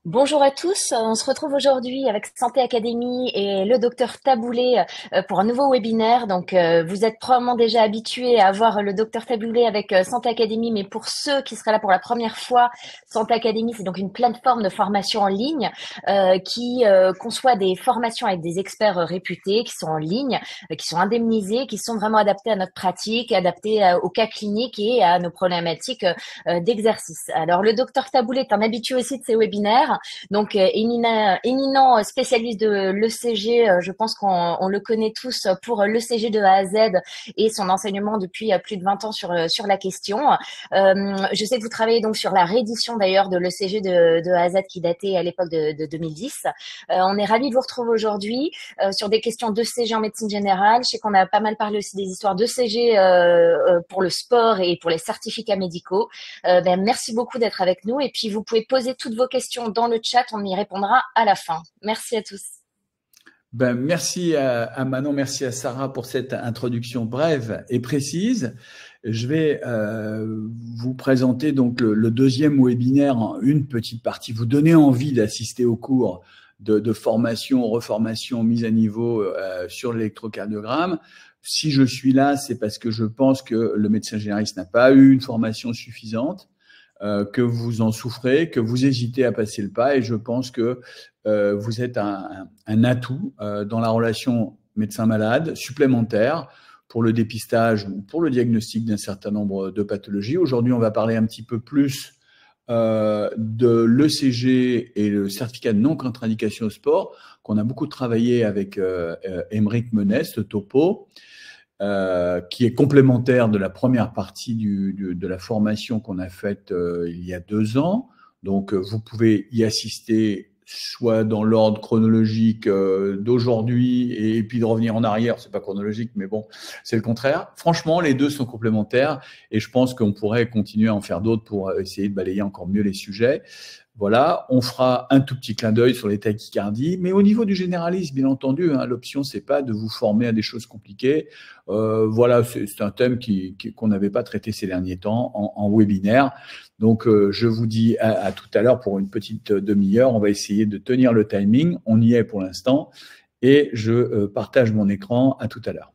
Bonjour à tous, on se retrouve aujourd'hui avec Santé Académie et le docteur Taboulé pour un nouveau webinaire. Donc vous êtes probablement déjà habitués à voir le docteur Taboulé avec Santé Académie, mais pour ceux qui seraient là pour la première fois, Santé Académie, c'est donc une plateforme de formation en ligne qui conçoit des formations avec des experts réputés qui sont en ligne, qui sont indemnisés, qui sont vraiment adaptés à notre pratique, adaptés au cas clinique et à nos problématiques d'exercice. Alors le docteur Taboulé est un habitué aussi de ces webinaires. Donc, éminent spécialiste de l'ECG, je pense qu'on le connaît tous pour l'ECG de A à Z et son enseignement depuis plus de 20 ans sur la question. Je sais que vous travaillez donc sur la réédition d'ailleurs de l'ECG de A à Z qui datait à l'époque de 2010. On est ravis de vous retrouver aujourd'hui sur des questions d'ECG en médecine générale. Je sais qu'on a pas mal parlé aussi des histoires d'ECG pour le sport et pour les certificats médicaux. Merci beaucoup d'être avec nous et puis vous pouvez poser toutes vos questions dans le chat, on y répondra à la fin. Merci à tous. Merci à Manon, merci à Sarah pour cette introduction brève et précise. Je vais vous présenter donc le deuxième webinaire en une petite partie, vous donner envie d'assister au cours de formation, reformation, mise à niveau sur l'électrocardiogramme. Si je suis là, c'est parce que je pense que le médecin généraliste n'a pas eu une formation suffisante, que vous en souffrez, que vous hésitez à passer le pas, et je pense que vous êtes un atout dans la relation médecin-malade supplémentaire pour le dépistage ou pour le diagnostic d'un certain nombre de pathologies. Aujourd'hui, on va parler un petit peu plus de l'ECG et le certificat de non-contre-indication au sport, qu'on a beaucoup travaillé avec Aymeric Menès, le topo, qui est complémentaire de la première partie de la formation qu'on a faite il y a 2 ans. Donc, vous pouvez y assister soit dans l'ordre chronologique d'aujourd'hui et puis de revenir en arrière. C'est pas chronologique, mais bon, c'est le contraire. Franchement, les deux sont complémentaires et je pense qu'on pourrait continuer à en faire d'autres pour essayer de balayer encore mieux les sujets. Voilà, on fera un tout petit clin d'œil sur les tachycardies, mais au niveau du généralisme, bien entendu, hein, l'option, c'est pas de vous former à des choses compliquées. Voilà, c'est un thème qu'on n'avait pas traité ces derniers temps en webinaire. Donc, je vous dis à tout à l'heure pour une petite demi-heure. On va essayer de tenir le timing. On y est pour l'instant. Et je partage mon écran. À tout à l'heure.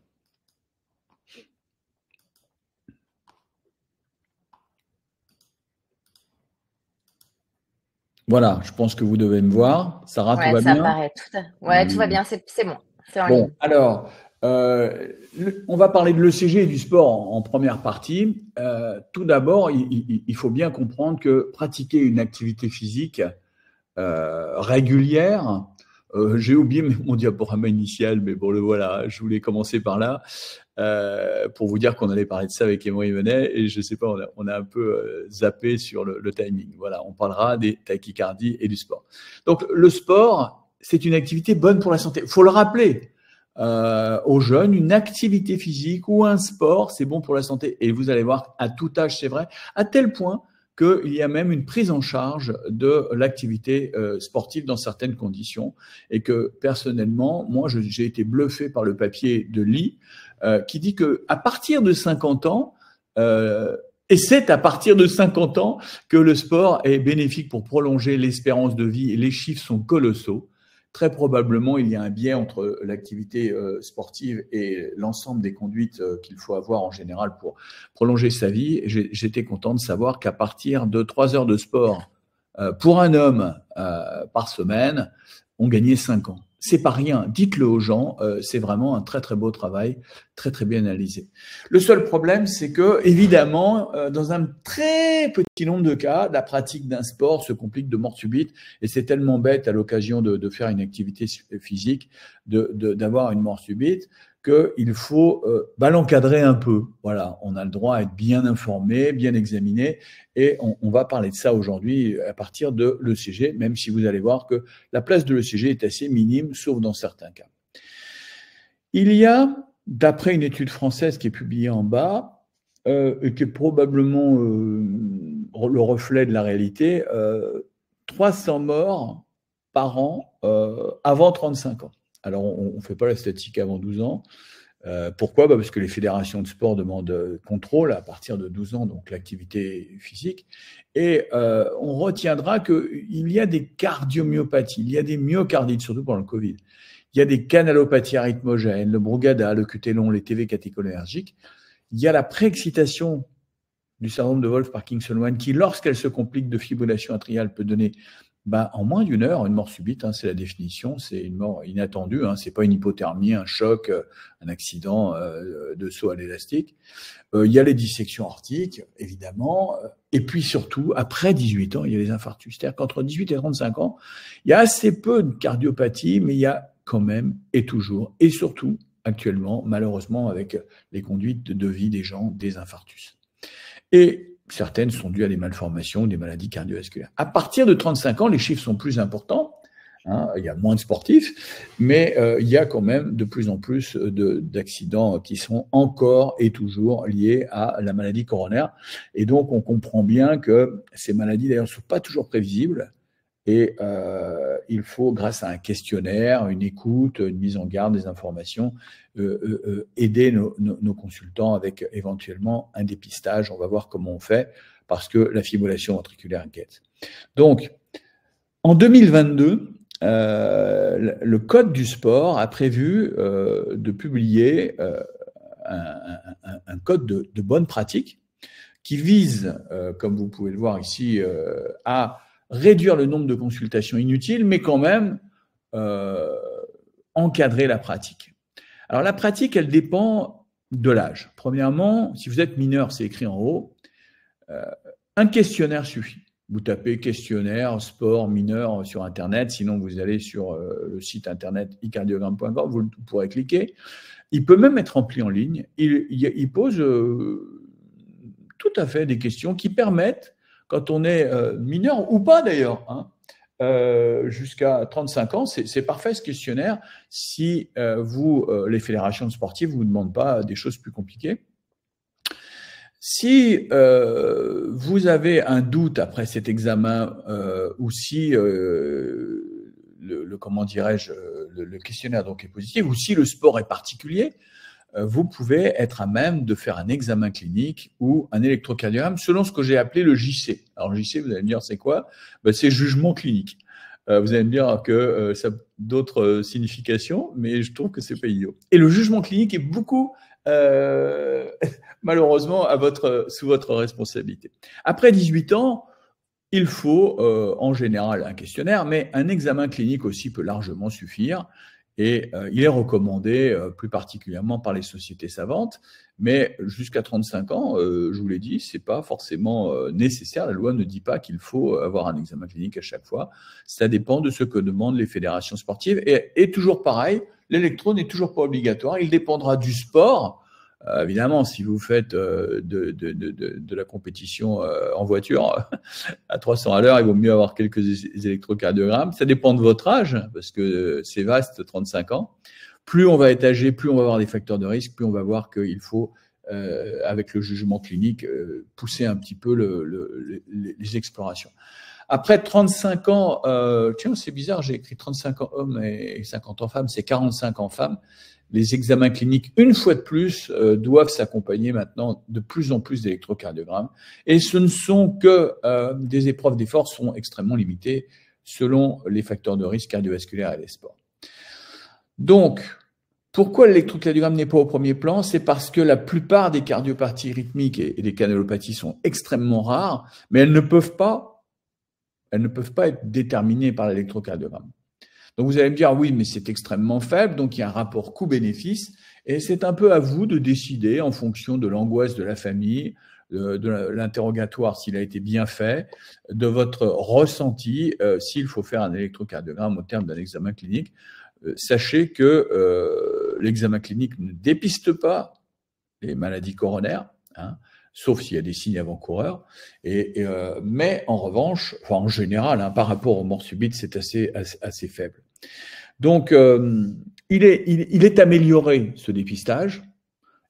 Voilà, je pense que vous devez me voir. Sarah, tout Ouais, va ça bien? apparaît. Ouais, tout va bien, c'est bon, c'est en Bon, ligne. alors, on va parler de l'ECG et du sport en première partie. Tout d'abord, il faut bien comprendre que pratiquer une activité physique régulière, j'ai oublié mon diaporama initial, mais bon, le voilà, je voulais commencer par là, pour vous dire qu'on allait parler de ça avec Emery Menet, et je sais pas, on a un peu zappé sur le timing. Voilà, on parlera des tachycardies et du sport. Donc, le sport, c'est une activité bonne pour la santé. Il faut le rappeler aux jeunes, une activité physique ou un sport, c'est bon pour la santé. Et vous allez voir, à tout âge, c'est vrai, à tel point qu'il y a même une prise en charge de l'activité sportive dans certaines conditions, et que personnellement, moi, j'ai été bluffé par le papier de Lee qui dit que à partir de 50 ans, et c'est à partir de 50 ans que le sport est bénéfique pour prolonger l'espérance de vie, et les chiffres sont colossaux. Très probablement, il y a un biais entre l'activité sportive et l'ensemble des conduites qu'il faut avoir en général pour prolonger sa vie. J'étais content de savoir qu'à partir de 3 heures de sport pour un homme par semaine, on gagnait 5 ans. C'est pas rien. Dites-le aux gens. C'est vraiment un très très beau travail, très très bien analysé. Le seul problème, c'est que évidemment, dans un très petit nombre de cas, la pratique d'un sport se complique de mort subite, et c'est tellement bête à l'occasion de faire une activité physique d'avoir une mort subite qu'il faut l'encadrer un peu. Voilà, on a le droit à être bien informé, bien examiné, et on va parler de ça aujourd'hui à partir de l'ECG, même si vous allez voir que la place de l'ECG est assez minime, sauf dans certains cas. Il y a, d'après une étude française qui est publiée en bas, et qui est probablement le reflet de la réalité, 300 morts par an avant 35 ans. Alors, on ne fait pas la statistique avant 12 ans, Pourquoi? Parce que les fédérations de sport demandent contrôle à partir de 12 ans, donc l'activité physique. Et on retiendra qu'il y a des cardiomyopathies, il y a des myocardites, surtout pendant le Covid. Il y a des canalopathies rythmogènes, le Brugada, le QT long, les TV catécholinergiques. Il y a la préexcitation du syndrome de Wolff-Parkinson-White qui, lorsqu'elle se complique de fibrillation atriale, peut donner en moins d'une heure une mort subite. C'est la définition, c'est une mort inattendue. C'est pas une hypothermie, un choc, un accident de saut à l'élastique. Il y a les dissections aortiques, évidemment. Et puis surtout, après 18 ans, il y a les infarctus. C'est-à-dire qu'entre 18 et 35 ans, il y a assez peu de cardiopathie, mais il y a quand même et toujours, et surtout actuellement, malheureusement, avec les conduites de vie des gens, des infarctus. Et certaines sont dues à des malformations, des maladies cardiovasculaires. À partir de 35 ans, les chiffres sont plus importants. Il y a moins de sportifs, mais il y a quand même de plus en plus d'accidents qui sont encore et toujours liés à la maladie coronaire. Et donc, on comprend bien que ces maladies, d'ailleurs, ne sont pas toujours prévisibles. Et il faut, grâce à un questionnaire, une écoute, une mise en garde des informations, aider nos consultants avec éventuellement un dépistage. On va voir comment on fait, parce que la fibrillation ventriculaire inquiète. Donc, en 2022, le Code du sport a prévu de publier un code de bonne pratique qui vise, comme vous pouvez le voir ici, à réduire le nombre de consultations inutiles, mais quand même encadrer la pratique. Alors la pratique, elle dépend de l'âge. Premièrement, si vous êtes mineur, c'est écrit en haut, un questionnaire suffit. Vous tapez questionnaire sport mineur sur Internet, sinon vous allez sur le site internet icardiogramme.com, vous pourrez cliquer. Il peut même être rempli en ligne. Il pose tout à fait des questions qui permettent, quand on est mineur ou pas d'ailleurs, jusqu'à 35 ans, c'est parfait ce questionnaire si les fédérations sportives ne vous demandent pas des choses plus compliquées. Si vous avez un doute après cet examen ou si comment dirais-je, le questionnaire donc est positif ou si le sport est particulier, vous pouvez être à même de faire un examen clinique ou un électrocardiogramme selon ce que j'ai appelé le JC. Alors le JC, vous allez me dire c'est quoi? C'est jugement clinique. Vous allez me dire que ça a d'autres significations, mais je trouve que c'est pas idiot. Et le jugement clinique est beaucoup malheureusement sous votre responsabilité. Après 18 ans, il faut en général un questionnaire, mais un examen clinique aussi peut largement suffire. Et il est recommandé plus particulièrement par les sociétés savantes, mais jusqu'à 35 ans, je vous l'ai dit, c'est pas forcément nécessaire. La loi ne dit pas qu'il faut avoir un examen clinique à chaque fois. Ça dépend de ce que demandent les fédérations sportives. Et toujours pareil, l'électro n'est toujours pas obligatoire. Il dépendra du sport. Évidemment, si vous faites de la compétition en voiture à 300 à l'heure, il vaut mieux avoir quelques électrocardiogrammes. Ça dépend de votre âge, parce que c'est vaste, 35 ans. Plus on va être âgé, plus on va avoir des facteurs de risque, plus on va voir qu'il faut, avec le jugement clinique, pousser un petit peu les explorations. Après 35 ans, tiens, c'est bizarre, j'ai écrit 35 ans hommes et 50 ans femmes, c'est 45 ans femmes. Les examens cliniques, une fois de plus, doivent s'accompagner maintenant de plus en plus d'électrocardiogrammes. Et ce ne sont que des épreuves d'effort sont extrêmement limitées selon les facteurs de risque cardiovasculaires et les sports. Donc, pourquoi l'électrocardiogramme n'est pas au premier plan? C'est parce que la plupart des cardiopathies rythmiques et des canalopathies sont extrêmement rares, mais elles ne peuvent pas être déterminées par l'électrocardiogramme. Donc vous allez me dire, oui, mais c'est extrêmement faible, donc il y a un rapport coût-bénéfice, et c'est un peu à vous de décider en fonction de l'angoisse de la famille, de l'interrogatoire s'il a été bien fait, de votre ressenti, s'il faut faire un électrocardiogramme au terme d'un examen clinique. Sachez que l'examen clinique ne dépiste pas les maladies coronaires, sauf s'il y a des signes avant-coureurs. Mais en revanche, en général, par rapport aux morts subites, c'est assez faible. Donc, il est amélioré, ce dépistage,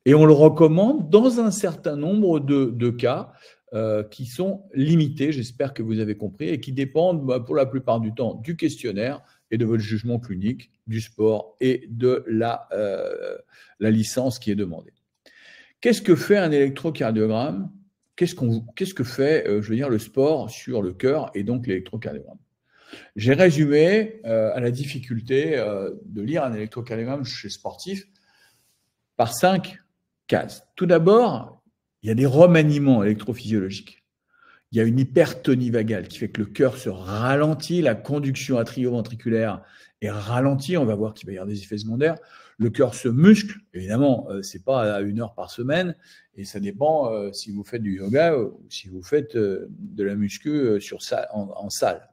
et on le recommande dans un certain nombre de cas qui sont limités, j'espère que vous avez compris, et qui dépendent pour la plupart du temps du questionnaire et de votre jugement clinique, du sport et de la licence qui est demandée. Qu'est-ce que fait un électrocardiogramme? Qu'est-ce que fait, je veux dire, le sport sur le cœur et donc l'électrocardiogramme? J'ai résumé à la difficulté de lire un électrocardiogramme chez sportif par 5 cases. Tout d'abord, il y a des remaniements électrophysiologiques. Il y a une hypertonie vagale qui fait que le cœur se ralentit, la conduction atrioventriculaire est ralentie, on va voir qu'il va y avoir des effets secondaires. Le cœur se muscle, évidemment, ce n'est pas à 1 heure par semaine, et ça dépend si vous faites du yoga ou si vous faites de la muscu en salle.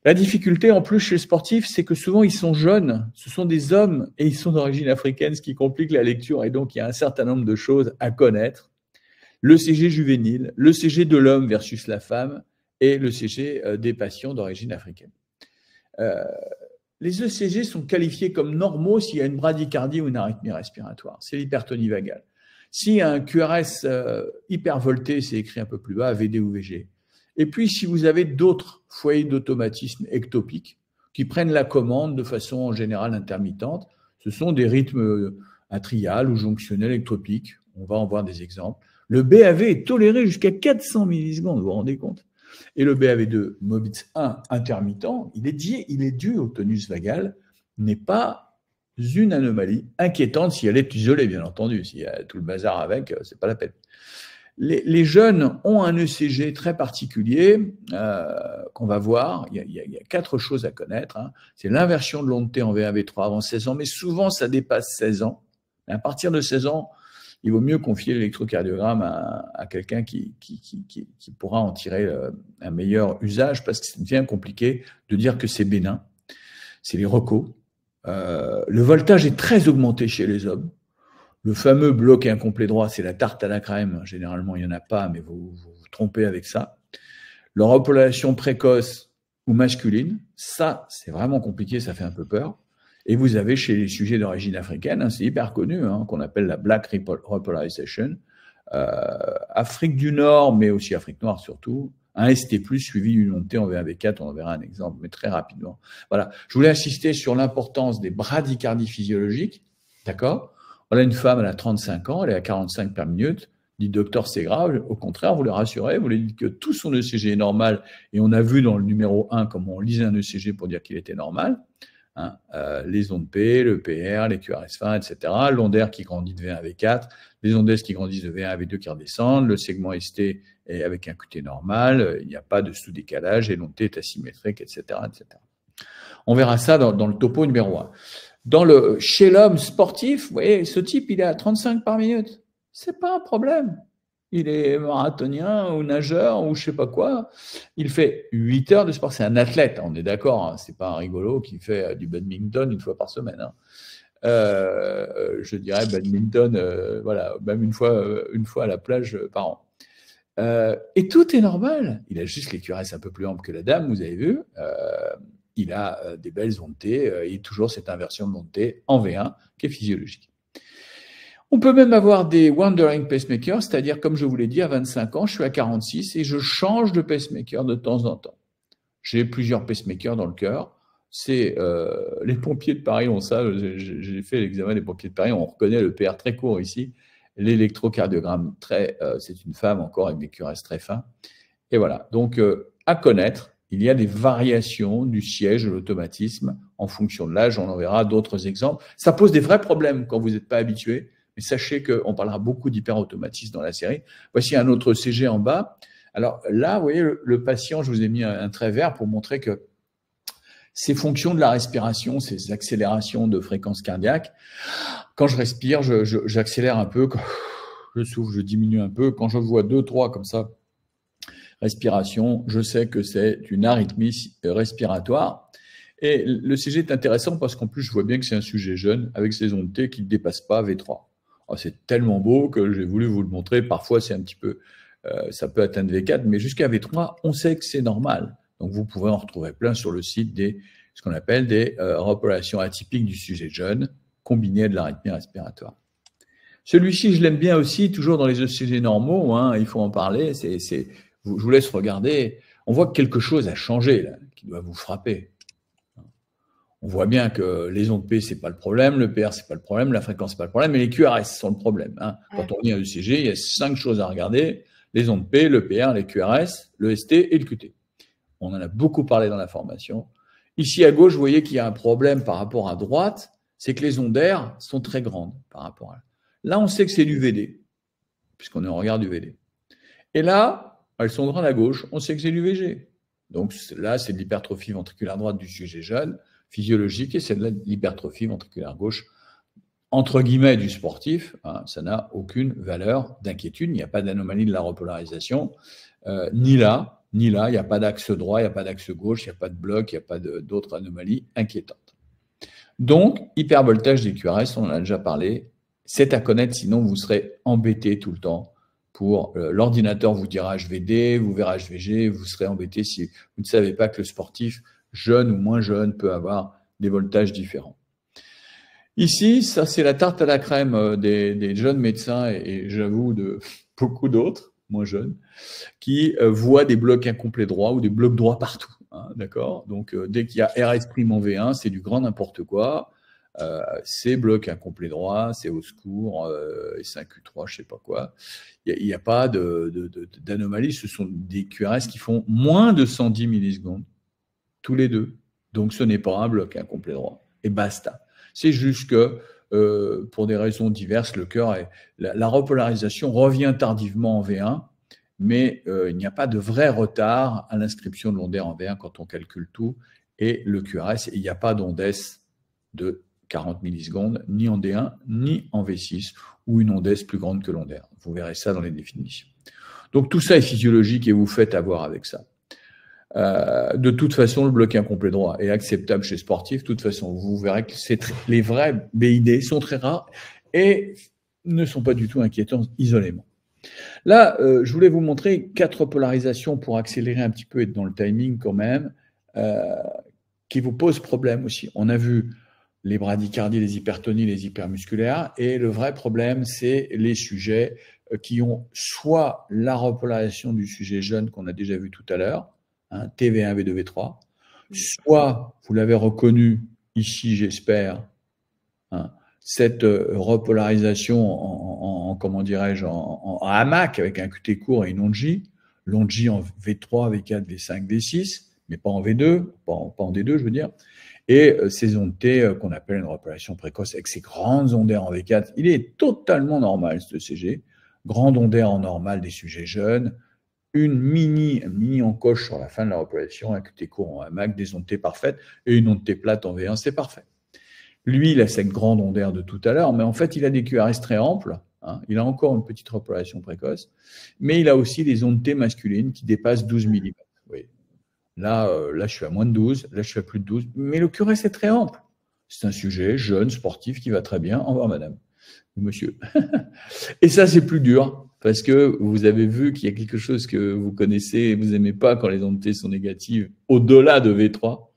La difficulté en plus chez les sportifs, c'est que souvent ils sont jeunes, ce sont des hommes et ils sont d'origine africaine, ce qui complique la lecture, et donc il y a un certain nombre de choses à connaître. Le CG juvénile, le CG de l'homme versus la femme et le CG des patients d'origine africaine. Les ECG sont qualifiés comme normaux s'il y a une bradycardie ou une arythmie respiratoire. C'est l'hypertonie vagale. S'il y a un QRS hypervolté, c'est écrit un peu plus bas, VD ou VG. Et puis, si vous avez d'autres foyers d'automatisme ectopique qui prennent la commande de façon en général intermittente, ce sont des rythmes atriales ou jonctionnels ectopiques. On va en voir des exemples. Le BAV est toléré jusqu'à 400 millisecondes, vous vous rendez compte? Et le BAV2, MOBITS 1 intermittent, il est dû au tonus vagal, n'est pas une anomalie inquiétante si elle est isolée, bien entendu. S'il y a tout le bazar avec, c'est pas la peine. Les jeunes ont un ECG très particulier qu'on va voir. Il y a 4 choses à connaître. Hein. C'est l'inversion de l'onde T en V1-V3 avant 16 ans, mais souvent ça dépasse 16 ans. À partir de 16 ans, il vaut mieux confier l'électrocardiogramme à quelqu'un qui pourra en tirer un meilleur usage, parce que c'est bien compliqué de dire que c'est bénin. C'est les recos. Le voltage est très augmenté chez les hommes. Le fameux bloc incomplet droit, c'est la tarte à la crème. Généralement, il n'y en a pas, mais vous vous trompez avec ça. Leur repolation précoce ou masculine, ça, c'est vraiment compliqué, ça fait un peu peur. Et vous avez chez les sujets d'origine africaine, hein, c'est hyper connu, hein, qu'on appelle la Black Repolarization. Afrique du Nord, mais aussi Afrique noire surtout, un ST+, suivi d'une onde T en V1-V4, on en verra un exemple, mais très rapidement. Voilà. Je voulais insister sur l'importance des bradycardies physiologiques, d'accord? Voilà une femme, elle a 35 ans, elle est à 45 per minute, dit docteur c'est grave, au contraire, vous le rassurez, vous lui dites que tout son ECG est normal, et on a vu dans le numéro 1 comment on lisait un ECG pour dire qu'il était normal. Hein, les ondes P, le PR, les QRS fin, etc. L'onde R qui grandit de V1 à V4, les ondes S qui grandissent de V1 à V2 qui redescendent, le segment ST est avec un QT normal, il n'y a pas de sous-décalage et l'onde T est asymétrique, etc., etc. On verra ça dans le topo numéro 1. Chez l'homme sportif, vous voyez, ce type, il est à 35 par minute. C'est pas un problème. Il est marathonien ou nageur ou je sais pas quoi. Il fait 8 heures de sport. C'est un athlète, on est d'accord. Hein. C'est pas un rigolo qui fait du badminton 1 fois par semaine. Hein. Je dirais badminton, voilà, même une fois à la plage par an. Et tout est normal. Il a juste les cuirasses un peu plus amples que la dame, vous avez vu. Il a des belles ondes T et toujours cette inversion de l'onde T en V1 qui est physiologique. On peut même avoir des wandering pacemakers, c'est-à-dire, comme je vous l'ai dit, à 25 ans, je suis à 46 et je change de pacemaker de temps en temps. J'ai plusieurs pacemakers dans le cœur. C'est les pompiers de Paris ont ça. J'ai fait l'examen des pompiers de Paris. On reconnaît le PR très court ici. L'électrocardiogramme, c'est une femme encore avec des QRS très fins. Et voilà. Donc, à connaître, il y a des variations du siège de l'automatisme en fonction de l'âge. On en verra d'autres exemples. Ça pose des vrais problèmes quand vous n'êtes pas habitué. Mais sachez qu'on parlera beaucoup d'hyperautomatisme dans la série. Voici un autre CG en bas. Alors là, vous voyez, le patient, je vous ai mis un trait vert pour montrer que ces fonctions de la respiration, ces accélérations de fréquence cardiaque, quand je respire, j'accélère un peu, quand je souffle, je diminue un peu. Quand je vois 2, 3 comme ça, respiration, je sais que c'est une arythmie respiratoire. Et le CG est intéressant parce qu'en plus, je vois bien que c'est un sujet jeune avec ses ondes T qui ne dépassent pas V3. Oh, c'est tellement beau que j'ai voulu vous le montrer. Parfois, c'est un petit peu, ça peut atteindre V4, mais jusqu'à V3, on sait que c'est normal. Donc, vous pouvez en retrouver plein sur le site ce qu'on appelle des repolations atypiques du sujet jeune, combinées à de l'arythmie respiratoire. Celui-ci, je l'aime bien aussi, toujours dans les ECG normaux, hein, il faut en parler. Je vous laisse regarder. On voit que quelque chose a changé, là, qui doit vous frapper. On voit bien que les ondes P, c'est pas le problème, le PR, c'est pas le problème, la fréquence, c'est pas le problème, mais les QRS sont le problème. Hein. Quand on vient à l'ECG, il y a 5 choses à regarder, les ondes P, le PR, les QRS, le ST et le QT. On en a beaucoup parlé dans la formation. Ici, à gauche, vous voyez qu'il y a un problème par rapport à droite, c'est que les ondes R sont très grandes par rapport à là. Là, on sait que c'est du VD, puisqu'on est en regard du VD. Et là, elles sont grandes à gauche, on sait que c'est du VG. Donc là, c'est de l'hypertrophie ventriculaire droite du sujet jeune, physiologique, et c'est de l'hypertrophie ventriculaire gauche, entre guillemets, du sportif. Hein, ça n'a aucune valeur d'inquiétude, il n'y a pas d'anomalie de la repolarisation, ni là, il n'y a pas d'axe droit, il n'y a pas d'axe gauche, il n'y a pas de bloc, il n'y a pas d'autres anomalies inquiétantes. Donc, hypervoltage des QRS, on en a déjà parlé, c'est à connaître, sinon vous serez embêté tout le temps. Pour l'ordinateur vous dira HVD, vous verrez HVG, vous serez embêté si vous ne savez pas que le sportif, jeune ou moins jeune, peut avoir des voltages différents. Ici, ça c'est la tarte à la crème des jeunes médecins et j'avoue de beaucoup d'autres, moins jeunes, qui voient des blocs incomplets droits ou des blocs droits partout. Hein, d'accord ? Donc, dès qu'il y a RS' en V1, c'est du grand n'importe quoi. C'est bloc incomplet droit, c'est au secours, S5Q3, je sais pas quoi. Il n'y a pas d'anomalie. Ce sont des QRS qui font moins de 110 millisecondes, tous les deux. Donc, ce n'est pas un bloc incomplet droit. Et basta. C'est juste que, pour des raisons diverses, le cœur la repolarisation revient tardivement en V1, mais il n'y a pas de vrai retard à l'inscription de l'onde R en V1 quand on calcule tout. Et le QRS, il n'y a pas d'onde S de 40 millisecondes, ni en D1, ni en V6, ou une onde S plus grande que l'onde R. Vous verrez ça dans les définitions. Donc tout ça est physiologique et vous faites avoir avec ça. De toute façon, le bloc incomplet droit est acceptable chez sportifs. De toute façon, vous verrez que les vrais BID sont très rares et ne sont pas du tout inquiétants isolément. Là, je voulais vous montrer 4 polarisations pour accélérer un petit peu et être dans le timing quand même, qui vous posent problème aussi. On a vu les bradycardies, les hypertonies, les hypermusculaires. Et le vrai problème, c'est les sujets qui ont soit la repolarisation du sujet jeune qu'on a déjà vu tout à l'heure, hein, TV1, V2, V3, soit, vous l'avez reconnu ici, j'espère, hein, cette repolarisation en comment dirais-je, en hamac avec un QT court et une onde J en V3, V4, V5, V6, mais pas en V2, pas en D2, je veux dire. Et ces ondes T qu'on appelle une repolarisation précoce avec ces grandes ondes R en V4, il est totalement normal ce ECG. Grande onde R en normal des sujets jeunes, un mini encoche sur la fin de la repolarisation, un QT court en hamac, des ondes T parfaites et une onde T plate en V1, c'est parfait. Lui, il a cette grande onde R de tout à l'heure, mais en fait, il a des QRS très amples. Hein, il a encore une petite repolarisation précoce, mais il a aussi des ondes T masculines qui dépassent 12 mm. Oui. Là, je suis à moins de 12, là, je suis à plus de 12, mais le QRS est très ample. C'est un sujet jeune, sportif, qui va très bien. Au revoir, madame ou monsieur. Et ça, c'est plus dur, parce que vous avez vu qu'il y a quelque chose que vous connaissez et vous n'aimez pas quand les ondes T sont négatives, au-delà de V3.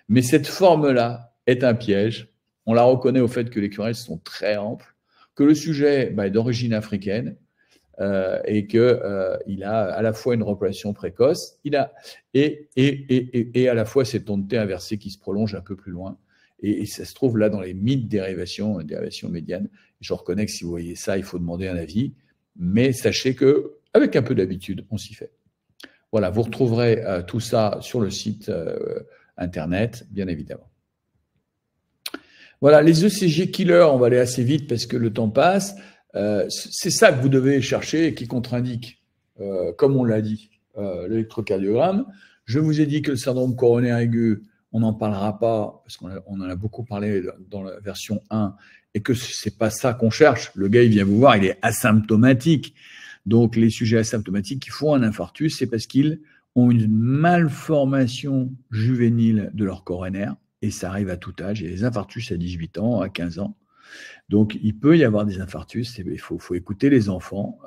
Mais cette forme-là est un piège. On la reconnaît au fait que les QRS sont très amples, que le sujet est d'origine africaine, et qu'il a à la fois une repolarisation précoce, et à la fois cette onde T inversée qui se prolonge un peu plus loin. Et ça se trouve là dans les mythes dérivation médiane. Je reconnais que si vous voyez ça, il faut demander un avis, mais sachez qu'avec un peu d'habitude, on s'y fait. Voilà, vous retrouverez tout ça sur le site internet, bien évidemment. Voilà, les ECG killers, on va aller assez vite parce que le temps passe. C'est ça que vous devez chercher et qui contre-indique, comme on l'a dit, l'électrocardiogramme. Je vous ai dit que le syndrome coronaire aigu, on n'en parlera pas parce qu'on en a beaucoup parlé dans la version 1 et que c'est pas ça qu'on cherche. Le gars, il vient vous voir, il est asymptomatique. Donc, les sujets asymptomatiques qui font un infarctus, c'est parce qu'ils ont une malformation juvénile de leur coronaire et ça arrive à tout âge. Il y a des infarctus à 18 ans, à 15 ans. Donc, il peut y avoir des infarctus. Il faut écouter les enfants,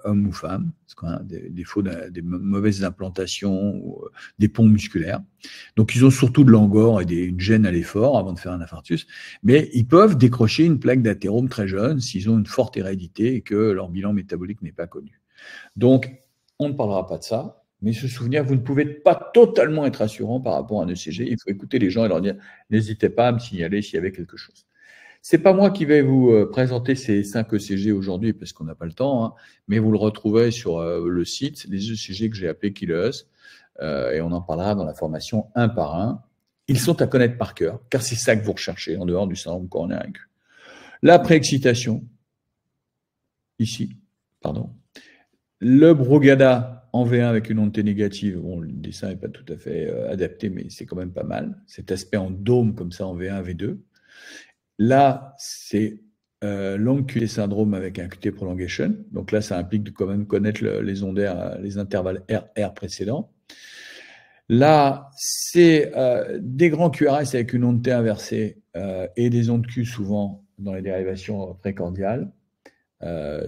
hommes ou femmes, parce qu'on a des mauvaises implantations ou des ponts musculaires. Donc, ils ont surtout de l'angor et une gêne à l'effort avant de faire un infarctus. Mais ils peuvent décrocher une plaque d'athérome très jeune s'ils ont une forte hérédité et que leur bilan métabolique n'est pas connu. Donc, on ne parlera pas de ça. Mais se souvenir, vous ne pouvez pas totalement être rassurant par rapport à un ECG. Il faut écouter les gens et leur dire, n'hésitez pas à me signaler s'il y avait quelque chose. C'est pas moi qui vais vous présenter ces 5 ECG aujourd'hui parce qu'on n'a pas le temps, hein, mais vous le retrouverez sur le site, les ECG que j'ai appelés Killers, et on en parlera dans la formation un par un. Ils sont à connaître par cœur, car c'est ça que vous recherchez en dehors du syndrome coronaire aigu. La préexcitation, ici, pardon. Le Brugada en V1 avec une onde T négative, bon, le dessin n'est pas tout à fait adapté, mais c'est quand même pas mal. Cet aspect en dôme comme ça en V1, V2. Là, c'est long QT syndrome avec un QT prolongation. Donc là, ça implique de quand même connaître les ondaires, les intervalles RR précédents. Là, c'est des grands QRS avec une onde T inversée et des ondes Q souvent dans les dérivations précordiales.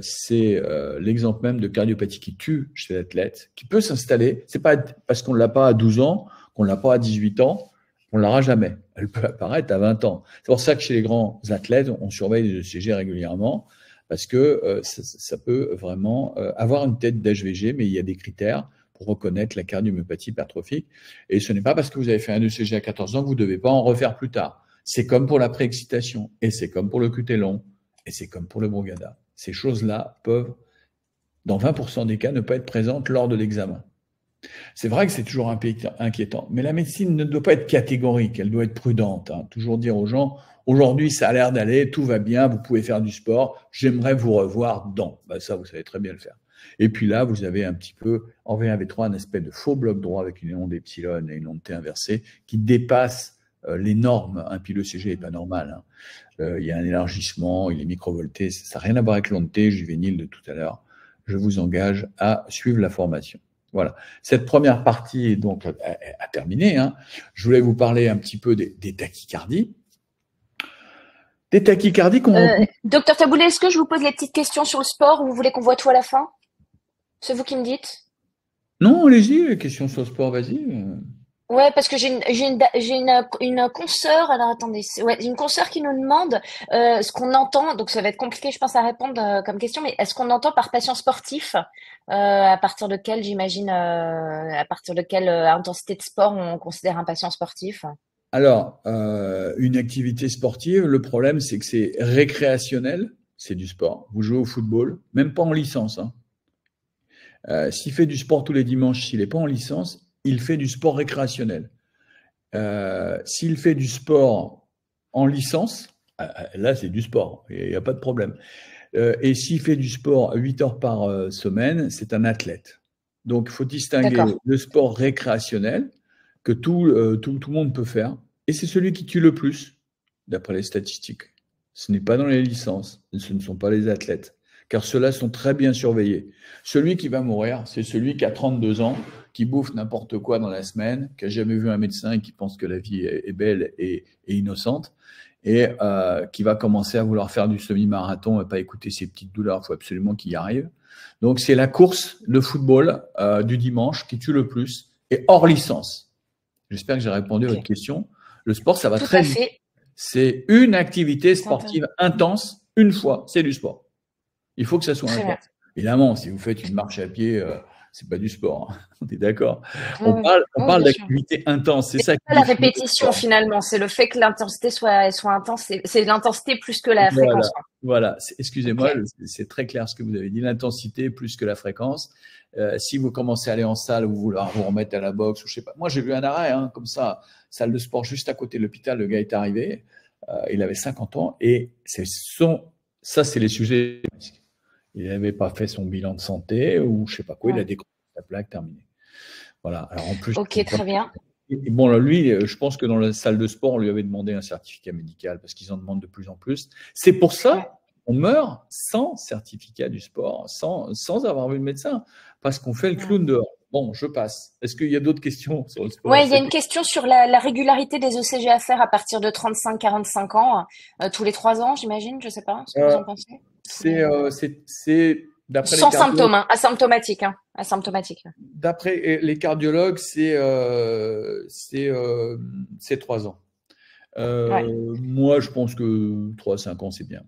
C'est l'exemple même de cardiopathie qui tue chez l'athlète, qui peut s'installer. C'est pas parce qu'on ne l'a pas à 12 ans, qu'on ne l'a pas à 18 ans, qu'on ne l'aura jamais. Elle peut apparaître à 20 ans. C'est pour ça que chez les grands athlètes, on surveille les ECG régulièrement, parce que ça peut vraiment avoir une tête d'HVG, mais il y a des critères pour reconnaître la cardiomyopathie hypertrophique. Et ce n'est pas parce que vous avez fait un ECG à 14 ans que vous ne devez pas en refaire plus tard. C'est comme pour la préexcitation, et c'est comme pour le QT long, et c'est comme pour le Brugada. Ces choses-là peuvent, dans 20% des cas, ne pas être présentes lors de l'examen. C'est vrai que c'est toujours inquiétant, mais la médecine ne doit pas être catégorique, elle doit être prudente. Hein. Toujours dire aux gens, aujourd'hui ça a l'air d'aller, tout va bien, vous pouvez faire du sport, j'aimerais vous revoir dans. Ben ça, vous savez très bien le faire. Et puis là, vous avez un petit peu, en V1, V3, un aspect de faux bloc droit avec une onde epsilon et une onde T inversée qui dépasse les normes. Un puis l'ECG n'est pas normal. Hein. Il y a un élargissement, il est microvolté, ça n'a rien à voir avec l'onde T juvénile de tout à l'heure. Je vous engage à suivre la formation. Voilà. Cette première partie est donc à terminer. Hein. Je voulais vous parler un petit peu des tachycardies. Des tachycardies qu'on... Docteur Taboulet, est-ce que je vous pose les petites questions sur le sport ou vous voulez qu'on voit tout à la fin? C'est vous qui me dites. Non, allez-y, les questions sur le sport, vas-y. Ouais, parce que j'ai une consoeur. Alors attendez, ouais, une consoeur qui nous demande ce qu'on entend. Donc ça va être compliqué, je pense, à répondre comme question. Mais est-ce qu'on entend par patient sportif à partir de quelle, j'imagine, à partir de quelle intensité de sport on considère un patient sportif? Alors, une activité sportive, le problème, c'est que c'est récréationnel, c'est du sport. Vous jouez au football, même pas en licence. Hein. S'il fait du sport tous les dimanches, s'il n'est pas en licence, il fait du sport récréationnel. S'il fait du sport en licence, là, c'est du sport, il n'y a pas de problème. Et s'il fait du sport 8 heures par semaine, c'est un athlète. Donc, il faut distinguer le sport récréationnel que tout le monde peut faire. Et c'est celui qui tue le plus, d'après les statistiques. Ce n'est pas dans les licences, ce ne sont pas les athlètes, car ceux-là sont très bien surveillés. Celui qui va mourir, c'est celui qui a 32 ans, qui bouffe n'importe quoi dans la semaine, qui n'a jamais vu un médecin et qui pense que la vie est belle et innocente, et qui va commencer à vouloir faire du semi-marathon et pas écouter ses petites douleurs. Il faut absolument qu'il y arrive. Donc, c'est la course, le football du dimanche qui tue le plus, et hors licence. J'espère que j'ai répondu à votre question. Le sport, ça va très vite. C'est une activité sportive intense, une fois, c'est du sport. Il faut que ça soit intense. Évidemment, si vous faites une marche à pied, c'est pas du sport. On est d'accord. On parle d'activité intense. C'est ça qui la répétition finalement. C'est le fait que l'intensité soit intense. C'est l'intensité plus que la fréquence. Voilà. Excusez-moi, c'est très clair ce que vous avez dit. L'intensité plus que la fréquence. Si vous commencez à aller en salle ou vous remettre à la boxe ou je sais pas. Moi, j'ai vu un arrêt comme ça, salle de sport juste à côté de l'hôpital. Le gars est arrivé. Il avait 50 ans et ça, c'est les sujets. Il n'avait pas fait son bilan de santé ou je sais pas quoi, il a décroché la plaque, terminée. Voilà. Alors en plus. Ok, très bien. Et bon, lui, je pense que dans la salle de sport, on lui avait demandé un certificat médical parce qu'ils en demandent de plus en plus. C'est pour ça qu'on meurt sans certificat du sport, sans avoir vu le médecin, parce qu'on fait le clown dehors. Bon, je passe. Est-ce qu'il y a d'autres questions sur le sport? Oui, il y a une question sur la régularité des ECG à faire à partir de 35-45 ans, tous les 3 ans, j'imagine, je ne sais pas ce que vous en pensez. C'est d'après sans symptômes, asymptomatique. Asymptomatique. D'après les cardiologues, c'est 3 ans. Moi, je pense que 3 à 5 ans, c'est bien.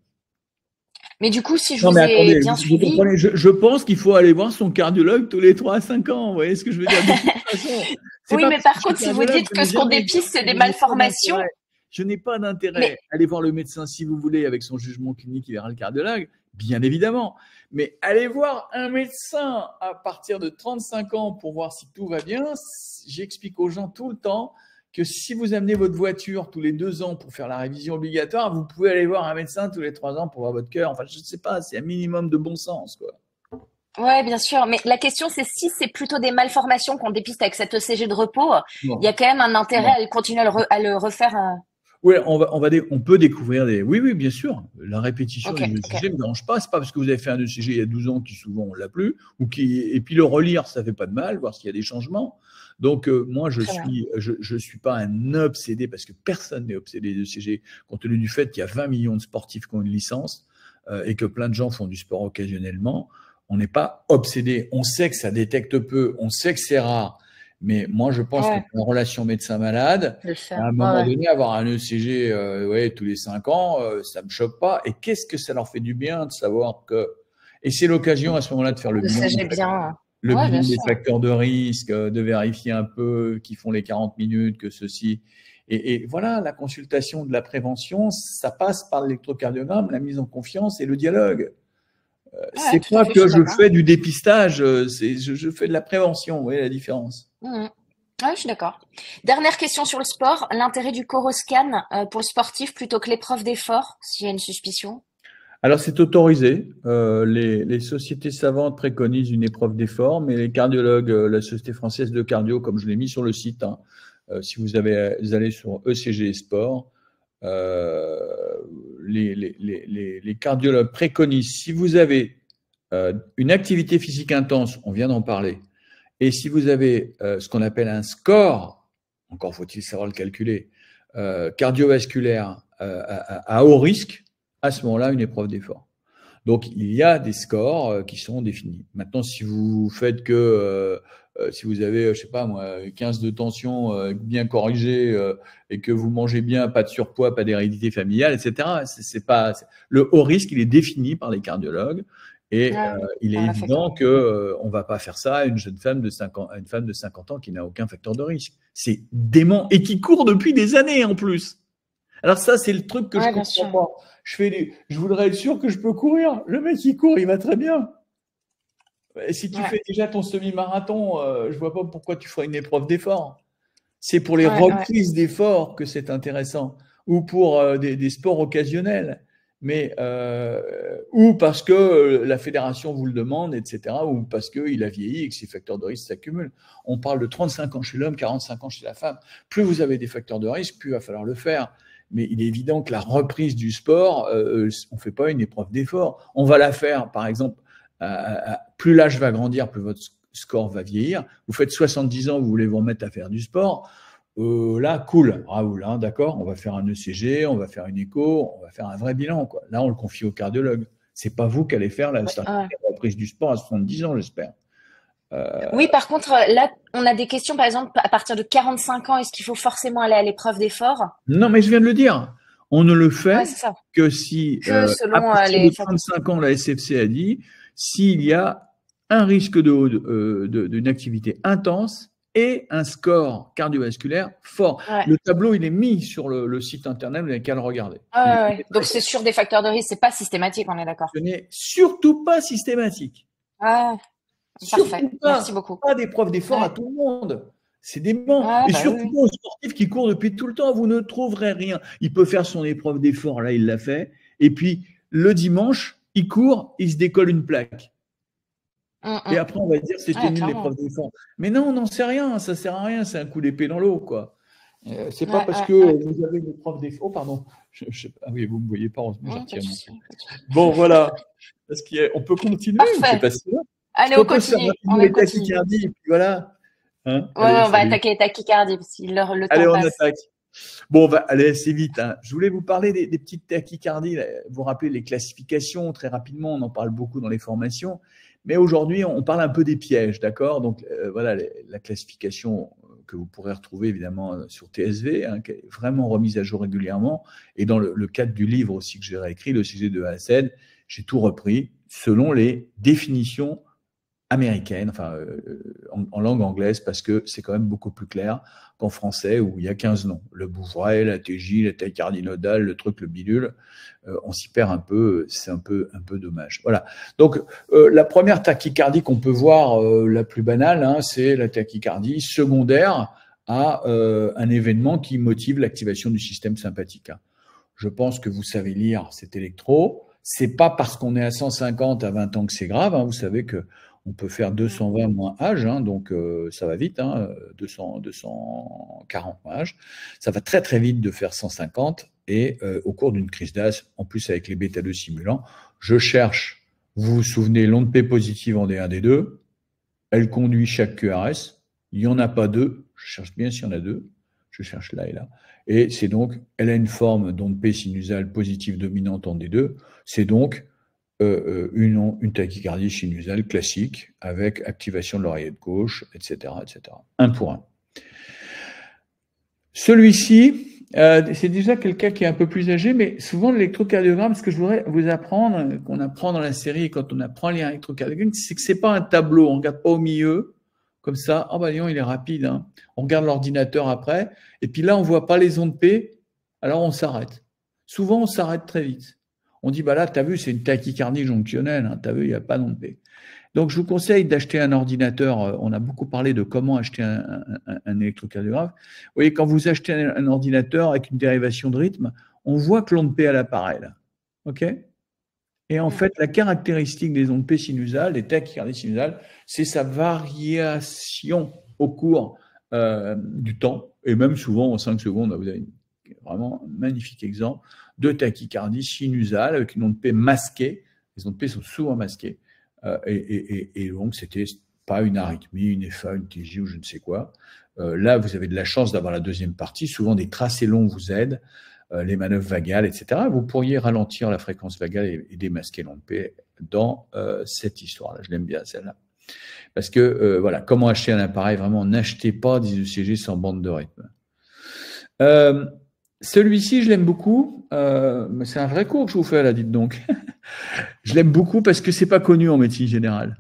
Mais du coup, si je Non, mais vous ai attendez, bien vous suivi, comprenez, je pense qu'il faut aller voir son cardiologue tous les 3 à 5 ans. Vous voyez ce que je veux dire? De toute façon, c'est oui, pas mais parce que par je suis contre, si vous cardiologue, dites je que n'ai ce qu'on jamais dit dépiste, c'est que des je n'ai pas malformations, d'intérêt. Je n'ai pas mais d'intérêt. Allez voir le médecin si vous voulez, avec son jugement clinique, il verra le cardiologue, bien évidemment. Mais allez voir un médecin à partir de 35 ans pour voir si tout va bien. J'explique aux gens tout le temps que si vous amenez votre voiture tous les 2 ans pour faire la révision obligatoire, vous pouvez aller voir un médecin tous les 3 ans pour voir votre cœur. Enfin, je ne sais pas, c'est un minimum de bon sens, quoi. ouais, bien sûr. Mais la question, c'est si c'est plutôt des malformations qu'on dépiste avec cet ECG de repos, il y a Non, quand même un intérêt non. à continuer à le refaire. Oui, on peut découvrir des. Oui, oui, bien sûr. La répétition Ok, des ok, ECG ne me dérange pas. C'est pas parce que vous avez fait un ECG il y a 12 ans qui souvent on l'a plus, et puis le relire, ça fait pas de mal, voir s'il y a des changements. Donc moi, très bien. je suis pas un obsédé parce que personne n'est obsédé des ECG, compte tenu du fait qu'il y a 20 millions de sportifs qui ont une licence et que plein de gens font du sport occasionnellement. On n'est pas obsédé. On sait que ça détecte peu, on sait que c'est rare, mais moi, je pense que Ouais, dans la relation médecin-malade, de le à faire. un Ouais, moment ouais. donné, avoir un ECG ouais, tous les 5 ans, ça ne me choque pas. Et qu'est-ce que ça leur fait du bien de savoir que. Et c'est l'occasion à ce moment-là de faire ECG bien. le Ouais, bien bilan des sûr. facteurs de risque, de vérifier un peu qui font les 40 minutes, que ceci. Et voilà, la consultation de la prévention, ça passe par l'électrocardiogramme, la mise en confiance et le dialogue. Ouais, C'est tout à pas fait, je que suis je d'accord. fais du dépistage, je fais de la prévention. Vous voyez la différence? Mhm. Ouais, je suis d'accord. Dernière question sur le sport. L'intérêt du Coroscan pour le sportif plutôt que l'épreuve d'effort, s'il y a une suspicion. Alors, c'est autorisé. Les sociétés savantes préconisent une épreuve d'effort, mais les cardiologues, la Société française de cardio, comme je l'ai mis sur le site, hein, si vous allez sur ECG Sport, euh, les cardiologues préconisent, si vous avez une activité physique intense, on vient d'en parler, et si vous avez ce qu'on appelle un score, encore faut-il savoir le calculer, cardiovasculaire à haut risque, à ce moment-là, une épreuve d'effort. Donc, il y a des scores qui sont définis. Maintenant, si vous faites que, si vous avez, je sais pas moi, 15 de tension bien corrigé et que vous mangez bien, pas de surpoids, pas d'hérédité familiale, etc., c'est pas, le haut risque, il est défini par les cardiologues. Et Ouais, il est on l'a fait évident comprendre. que on va pas faire ça à une jeune femme de 50, à une femme de 50 ans qui n'a aucun facteur de risque. C'est dément et qui court depuis des années en plus. Alors ça, c'est le truc que je Ouais, bien comprends sûr. pas. Je voudrais être sûr que je peux courir. Le mec, il court, il va très bien. Et si tu Ouais, fais déjà ton semi-marathon, je vois pas pourquoi tu ferais une épreuve d'effort. C'est pour les ouais, ouais. reprises d'efforts que c'est intéressant, ou pour des sports occasionnels, mais ou parce que la fédération vous le demande, etc., ou parce qu'il a vieilli et que ses facteurs de risque s'accumulent. On parle de 35 ans chez l'homme, 45 ans chez la femme. Plus vous avez des facteurs de risque, plus il va falloir le faire. Mais il est évident que la reprise du sport, on ne fait pas une épreuve d'effort. On va la faire, par exemple, plus l'âge va grandir, plus votre score va vieillir. Vous faites 70 ans, vous voulez vous remettre à faire du sport. Là, cool, Raoul, hein, d'accord, on va faire un ECG, on va faire une écho, on va faire un vrai bilan, quoi. Là, on le confie au cardiologue. C'est pas vous qui allez faire la Ouais. reprise du sport à 70 ans, j'espère. Oui, par contre, là, on a des questions, par exemple, à partir de 45 ans, est-ce qu'il faut forcément aller à l'épreuve d'effort? Non, mais je viens de le dire. On ne le fait Ouais, c'est ça. que si, Que à selon partir de les facteurs. 35 ans, la SFC a dit, s'il y a un risque d'une activité intense et un score cardiovasculaire fort. Ouais. Le tableau, il est mis sur le site internet, vous n'avez qu'à le regarder. Ouais, Il ouais, est ouais. très Donc, c'est clair. sur des facteurs de risque, c'est pas systématique, on est d'accord. Ce n'est surtout pas systématique. Ouais, parfait. Surtout Merci pas. beaucoup. Pas d'épreuve d'effort à Ouais, tout le monde. C'est dément. ouais, Et bah oui, surtout oui. pas aux sportifs qui courent depuis tout le temps. Vous ne trouverez rien. Il peut faire son épreuve d'effort, là, il l'a fait. Et puis, le dimanche, il court, il se décolle une plaque. Et après, on va dire c'était Ouais, nul clairement. l'épreuve d'effort. Mais non, on n'en sait rien. Ça sert à rien. C'est un coup d'épée dans l'eau, quoi. C'est pas Ouais, parce ouais, que ouais. vous avez une épreuve d'effort. Oh, pardon. Ah oui, vous ne me voyez pas. Heureusement, je Pas retire de mon souci, truc. pas de souci. Bon, voilà. On peut continuer ou c'est Parfait. pas si là? Est-ce Allez, on qu'on peut se faire continue. rapidement On les continue. tachycardies et puis voilà. Hein, Ouais, allez, on va salut. attaquer les tachycardies parce que le Allez, temps on passe. attaque. Bon, on va aller assez vite, hein. Je voulais vous parler des petites tachycardies. Là. Vous rappelez les classifications très rapidement. On en parle beaucoup dans les formations. Mais aujourd'hui, on parle un peu des pièges, d'accord? Donc, voilà la classification que vous pourrez retrouver évidemment sur TSV, hein, qui est vraiment remise à jour régulièrement. Et dans le cadre du livre aussi que j'ai réécrit, le sujet de A à Z, J'ai tout repris selon les définitions américaine, enfin en langue anglaise, parce que c'est quand même beaucoup plus clair qu'en français où il y a 15 noms. Le Bouvray, la TJ, la tachycardie nodale, le truc, le bidule, on s'y perd un peu, c'est un peu dommage. Voilà. Donc la première tachycardie qu'on peut voir, la plus banale, hein, c'est la tachycardie secondaire à un événement qui motive l'activation du système sympathique. Je pense que vous savez lire cet électro. C'est pas parce qu'on est à 150 à 20 ans que c'est grave. Hein. Vous savez que on peut faire 220 moins âge, hein, donc ça va vite, hein, 240 moins âge. Ça va très très vite de faire 150 et au cours d'une crise d'asthme, en plus avec les bêta-2 stimulants, je cherche, vous vous souvenez, l'onde P positive en D1, D2, elle conduit chaque QRS, il n'y en a pas deux, je cherche bien s'il y en a deux, je cherche là et là, et c'est donc, elle a une forme d'onde P sinusale positive dominante en D2, c'est donc une tachycardie sinusale classique avec activation de l'oreillette gauche, etc., etc. Un pour un. Celui-ci, c'est déjà quelqu'un qui est un peu plus âgé, mais souvent l'électrocardiogramme, ce que je voudrais vous apprendre, qu'on apprend dans la série quand on apprend à lire un électrocardiogramme, c'est que c'est pas un tableau, on regarde pas au milieu, comme ça, oh bah non, il est rapide, hein. On regarde l'ordinateur après, et puis là on voit pas les ondes P, alors on s'arrête. Souvent on s'arrête très vite. On dit, bah là, tu as vu, c'est une tachycardie jonctionnelle, hein, tu as vu, il n'y a pas d'onde P. Donc, je vous conseille d'acheter un ordinateur. On a beaucoup parlé de comment acheter un électrocardiographe. Vous voyez, quand vous achetez un ordinateur avec une dérivation de rythme, on voit que l'onde P à l'appareil, là. OK? Et en fait, la caractéristique des ondes P sinusales, des tachycardies sinusales, c'est sa variation au cours du temps, et même souvent en 5 secondes. Vous avez vraiment un magnifique exemple de tachycardie sinusale avec une onde P masquée. Les ondes P sont souvent masquées. Et donc, c'était pas une arythmie, une FA, une TJ ou je ne sais quoi. Là, vous avez de la chance d'avoir la deuxième partie. Souvent, des tracés longs vous aident, les manœuvres vagales, etc. Vous pourriez ralentir la fréquence vagale et démasquer l'onde P dans cette histoire-là. Je l'aime bien, celle-là. Parce que, voilà, comment acheter un appareil? Vraiment, n'achetez pas des ECG sans bande de rythme. Celui-ci, je l'aime beaucoup. C'est un vrai cours que je vous fais là, dites donc. Je l'aime beaucoup parce que c'est pas connu en médecine générale.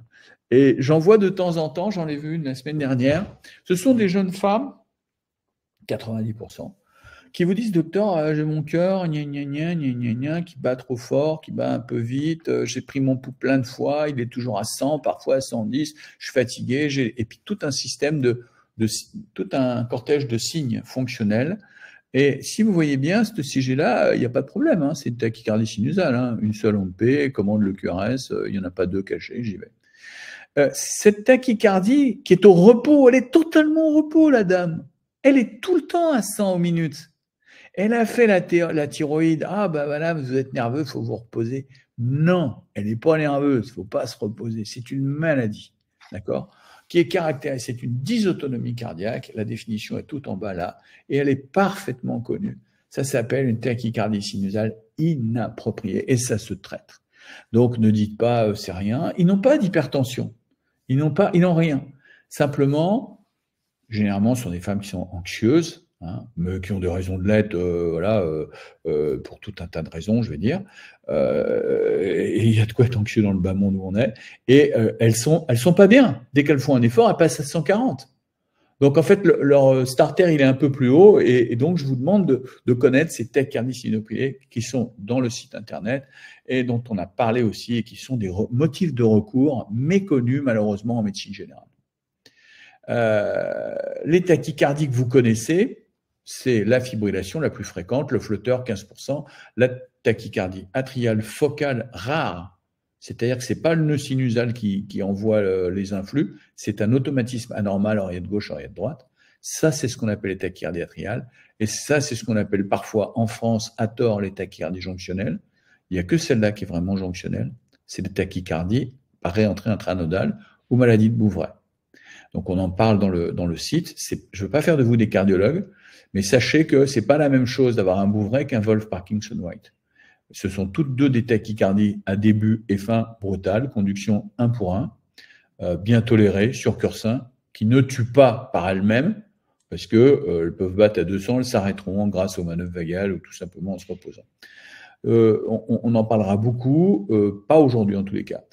Et j'en vois de temps en temps, j'en ai vu une la semaine dernière. Ce sont des jeunes femmes, 90%, qui vous disent, docteur, j'ai mon cœur, gna gna gna gna gna gna, qui bat trop fort, qui bat un peu vite, j'ai pris mon pouls plein de fois, il est toujours à 100, parfois à 110, je suis fatigué, et puis tout un système tout un cortège de signes fonctionnels. Et si vous voyez bien, ce CG-là, il n'y a pas de problème, hein, c'est une tachycardie sinusale, hein, une seule onde P, commande le QRS, il n'y en a pas deux cachés, j'y vais. Cette tachycardie qui est au repos, elle est totalement au repos, la dame. Elle est tout le temps à 100 minutes. Elle a fait la thyroïde. Ah, bah voilà, vous êtes nerveux, il faut vous reposer. Non, elle n'est pas nerveuse, il ne faut pas se reposer. C'est une maladie, d'accord, qui est caractérisée, c'est une dysautonomie cardiaque. La définition est tout en bas là, et elle est parfaitement connue. Ça s'appelle une tachycardie sinusale inappropriée, et ça se traite. Donc, ne dites pas c'est rien. Ils n'ont pas d'hypertension. Ils n'ont rien. Simplement, généralement, ce sont des femmes qui sont anxieuses, hein, mais qui ont des raisons de l'être, voilà, pour tout un tas de raisons, je vais dire. Et il y a de quoi être anxieux dans le bas monde où on est. Et elles sont pas bien. Dès qu'elles font un effort, elles passent à 140. Donc, en fait, leur starter, il est un peu plus haut. Et donc, je vous demande de connaître ces tachycardies sinusales qui sont dans le site Internet et dont on a parlé aussi et qui sont des motifs de recours méconnus, malheureusement, en médecine générale. Les tachycardies que vous connaissez, c'est la fibrillation la plus fréquente, le flotteur 15%, la tachycardie atriale focale rare, c'est-à-dire que ce n'est pas le nœud sinusal qui envoie les influx, c'est un automatisme anormal, oreillette gauche, oreillette droite. Ça, c'est ce qu'on appelle les tachycardies atriales, et ça, c'est ce qu'on appelle parfois en France, à tort, les tachycardies jonctionnelles. Il n'y a que celle-là qui est vraiment jonctionnelle, c'est les tachycardies par réentrée intranodale ou maladie de Bouvray. Donc, on en parle dans le site. Je ne veux pas faire de vous des cardiologues, mais sachez que ce n'est pas la même chose d'avoir un Bouvray qu'un Wolff Parkinson White. Ce sont toutes deux des tachycardies à début et fin brutales, conduction 1 pour 1, bien tolérée, sur cœur sain, qui ne tuent pas par elles-mêmes, parce qu'elles peuvent battre à 200, elles s'arrêteront grâce aux manœuvres vagales ou tout simplement en se reposant. On en parlera beaucoup, pas aujourd'hui en tous les cas.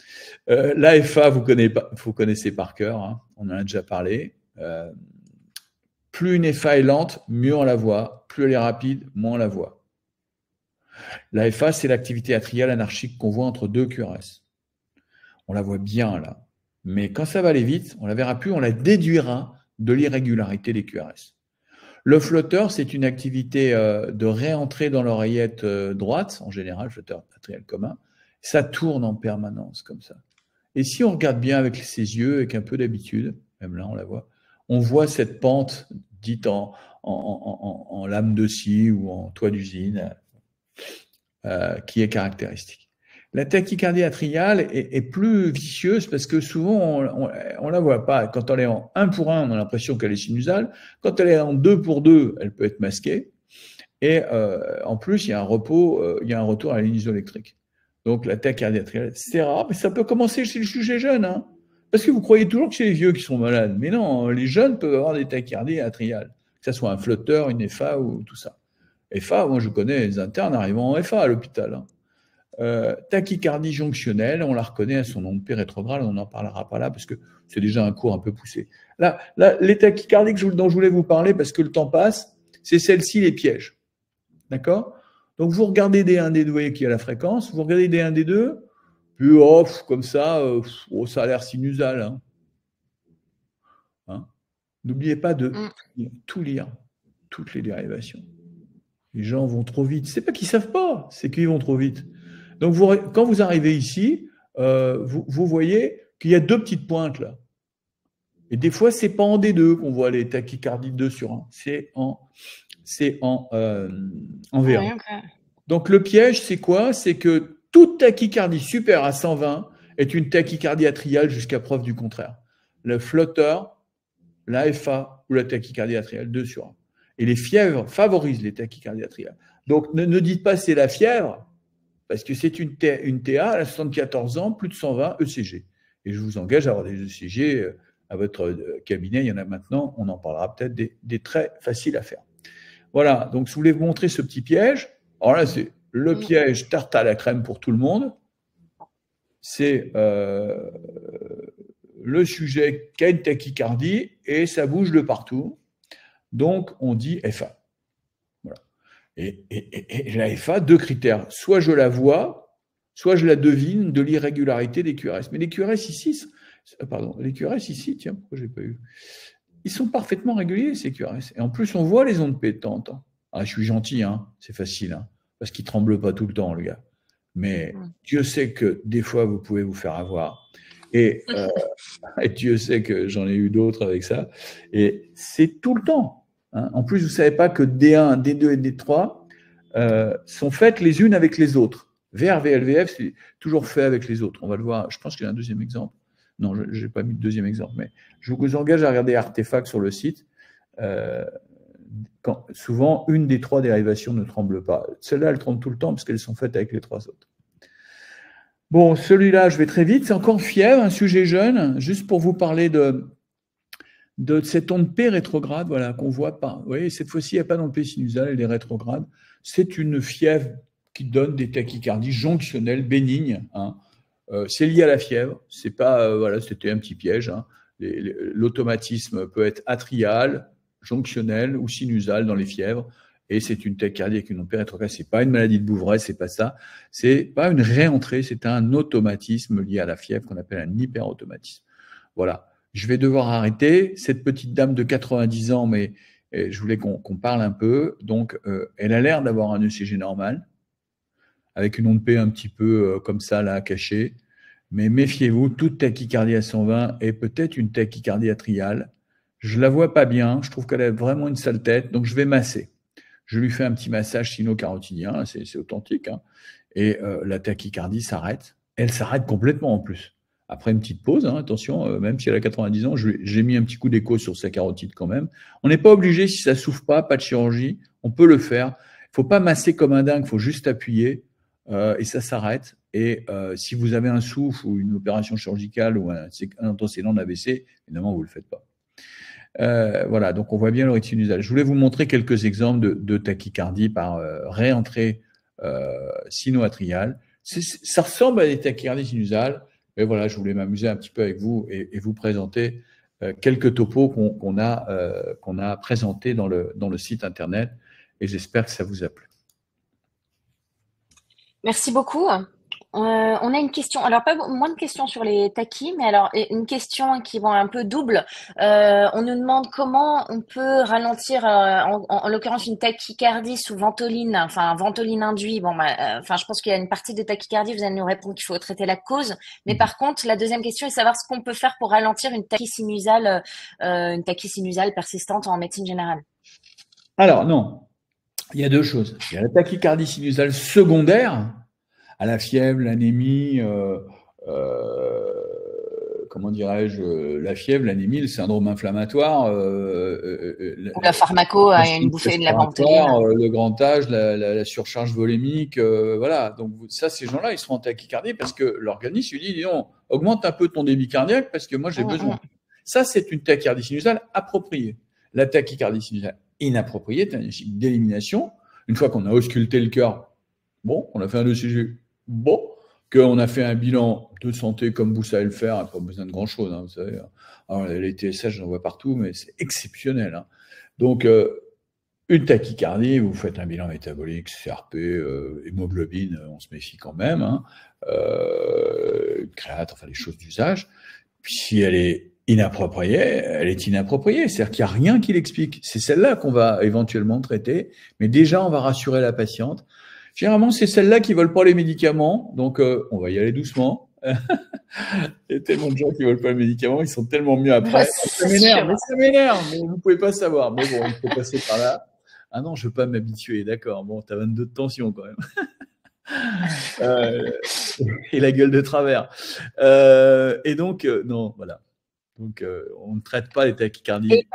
L'AFA, vous connaissez par cœur, hein, on en a déjà parlé. Plus une FA est lente, mieux on la voit. Plus elle est rapide, moins on la voit. L'AFA, c'est l'activité atriale anarchique qu'on voit entre deux QRS. On la voit bien là. Mais quand ça va aller vite, on la verra plus, on la déduira de l'irrégularité des QRS. Le flotteur, c'est une activité de réentrée dans l'oreillette droite, en général, flotteur atrial commun. Ça tourne en permanence comme ça. Et si on regarde bien avec ses yeux, avec un peu d'habitude, même là on la voit, on voit cette pente dite en lame de scie ou en toit d'usine qui est caractéristique. La tachycardie atriale est plus vicieuse parce que souvent on la voit pas. Quand elle est en 1 pour 1, on a l'impression qu'elle est sinusale. Quand elle est en 2 pour 2, elle peut être masquée. Et en plus, il y a un retour à la ligne isoélectrique. Donc la tachycardie atriale, c'est rare, mais ça peut commencer chez le sujet jeune. Hein, parce que vous croyez toujours que c'est les vieux qui sont malades. Mais non, les jeunes peuvent avoir des tachycardies atriales. Que ce soit un flotteur, une FA ou tout ça. FA, moi je connais les internes arrivant en FA à l'hôpital. Hein. Tachycardie jonctionnelle, on la reconnaît à son nom de P rétrograde, on n'en parlera pas là parce que c'est déjà un cours un peu poussé. Là les tachycardies dont je voulais vous parler, parce que le temps passe, c'est celle-ci, les pièges. D'accord? Donc vous regardez D1, D2, vous voyez qu'il y a la fréquence, vous regardez D1, D2, puis comme ça, ça a l'air sinusal. Hein. N'oubliez pas de tout lire, toutes les dérivations. Les gens vont trop vite. C'est pas qu'ils ne savent pas, c'est qu'ils vont trop vite. Donc, quand vous arrivez ici, vous voyez qu'il y a deux petites pointes là. Et des fois, ce n'est pas en D2 qu'on voit les tachycardies de 2 sur 1. C'est en V1. Ouais, okay. Donc, le piège, c'est quoi? C'est que toute tachycardie supérieure à 120 est une tachycardie atriale jusqu'à preuve du contraire. Le flotteur, la FA ou la tachycardie atriale 2 sur 1. Et les fièvres favorisent les tachycardies atriales. Donc, ne dites pas c'est la fièvre, parce que c'est une TA, elle a 74 ans, plus de 120 ECG. Et je vous engage à avoir des ECG à votre cabinet. Il y en a maintenant, on en parlera peut-être, des très faciles à faire. Voilà, donc je voulais vous montrer ce petit piège. Alors là, c'est le piège tarte à la crème pour tout le monde. C'est le sujet qui a une tachycardie et ça bouge de partout. Donc, on dit FA. Voilà. Et la FA, deux critères. Soit je la vois, soit je la devine de l'irrégularité des QRS. Mais les QRS ici, tiens, pourquoi je n'ai pas eu? Ils sont parfaitement réguliers, ces QRS. Et en plus, on voit les ondes P de temps en temps. Ah, je suis gentil, hein, c'est facile, hein, parce qu'il ne tremble pas tout le temps, le gars. Mais Dieu sait que des fois, vous pouvez vous faire avoir. Et Dieu sait que j'en ai eu d'autres avec ça. Et c'est tout le temps. Hein. En plus, vous ne savez pas que D1, D2 et D3 sont faites les unes avec les autres. VR, VLVF, c'est toujours fait avec les autres. On va le voir. Je pense qu'il y a un deuxième exemple. Non, je n'ai pas mis de deuxième exemple, mais je vous engage à regarder Artefact sur le site. Souvent, une des trois dérivations ne tremble pas. Celle-là, elle tremble tout le temps parce qu'elles sont faites avec les trois autres. Bon, celui-là, je vais très vite. C'est encore fièvre, un sujet jeune, juste pour vous parler de cette onde P rétrograde, voilà, qu'on voit pas. Vous voyez, cette fois-ci, il n'y a pas d'onde P sinusale, elle est rétrograde. C'est une fièvre qui donne des tachycardies jonctionnelles bénignes. Hein. C'est lié à la fièvre. C'est pas, voilà, c'était un petit piège. Hein. L'automatisme peut être atrial, jonctionnel ou sinusal dans les fièvres. Et c'est une tachycardie avec une onde P rétrograde. C'est pas une maladie de Bouvray, c'est pas ça. C'est pas une réentrée, c'est un automatisme lié à la fièvre qu'on appelle un hyperautomatisme. Voilà. Je vais devoir arrêter. Cette petite dame de 90 ans, mais je voulais qu'on parle un peu. Donc, elle a l'air d'avoir un ECG normal, avec une onde P un petit peu comme ça, là, cachée. Mais méfiez-vous, toute tachycardie à 120 est peut-être une tachycardie atriale. Je la vois pas bien. Je trouve qu'elle a vraiment une sale tête. Donc, je vais masser. Je lui fais un petit massage sino-carotidien. C'est authentique. Hein. Et la tachycardie s'arrête. Elle s'arrête complètement en plus. Après une petite pause, hein, attention, même si elle a 90 ans, j'ai mis un petit coup d'écho sur sa carotide quand même. On n'est pas obligé, si ça ne souffre pas de chirurgie, on peut le faire. Il ne faut pas masser comme un dingue, il faut juste appuyer et ça s'arrête. Et si vous avez un souffle ou une opération chirurgicale ou un antécédent d'AVC, évidemment, vous ne le faites pas. Voilà, donc on voit bien l'oreille sinusale. Je voulais vous montrer quelques exemples de tachycardie par réentrée sino-atrial. Ça ressemble à des tachycardies sinusales, mais voilà, je voulais m'amuser un petit peu avec vous et vous présenter quelques topos qu'on a présentés dans le site internet, et j'espère que ça vous a plu. Merci beaucoup. On a une question, alors pas moins de questions sur les tachys, mais alors une question qui va un peu double. On nous demande comment on peut ralentir, en l'occurrence, une tachycardie sous ventoline, enfin ventoline induit. Bon, enfin, je pense qu'il y a une partie de tachycardie. Vous allez nous répondre qu'il faut traiter la cause. Mais par contre, la deuxième question est de savoir ce qu'on peut faire pour ralentir une tachy sinusale persistante en médecine générale. Alors non, il y a deux choses. Il y a la tachycardie sinusale secondaire à la fièvre, l'anémie, comment dirais-je, la fièvre, l'anémie, le syndrome inflammatoire, La pharmaco, il y a une bouffée de la ventoline. Le grand âge, la surcharge volémique, voilà. Donc ça, ces gens-là, ils seront en tachycardie parce que l'organisme lui dit, non, augmente un peu ton débit cardiaque parce que moi j'ai besoin. Ça, c'est une tachycardie sinusale appropriée. La tachycardie sinusale inappropriée, c'est un régime d'élimination. Une fois qu'on a ausculté le cœur, bon, on a fait un ECG. Bon, qu'on a fait un bilan de santé comme vous savez le faire, pas besoin de grand-chose, hein, vous savez. Alors, les TSH, j'en vois partout, mais c'est exceptionnel. Hein. Donc, une tachycardie, vous faites un bilan métabolique, CRP, hémoglobine, on se méfie quand même, hein, créate, enfin les choses d'usage. Puis si elle est inappropriée, elle est inappropriée. C'est-à-dire qu'il n'y a rien qui l'explique. C'est celle-là qu'on va éventuellement traiter, mais déjà, on va rassurer la patiente. Généralement, c'est celles-là qui ne veulent pas les médicaments, donc on va y aller doucement. Il y a tellement de gens qui ne veulent pas les médicaments, ils sont tellement mieux après. Ça m'énerve, mais vous ne pouvez pas savoir. Mais bon, il faut passer par là. Ah non, je ne veux pas m'habituer, d'accord. Bon, tu as 22 de tension quand même. Et la gueule de travers. Et donc, non, voilà. Donc, on ne traite pas les tachycardies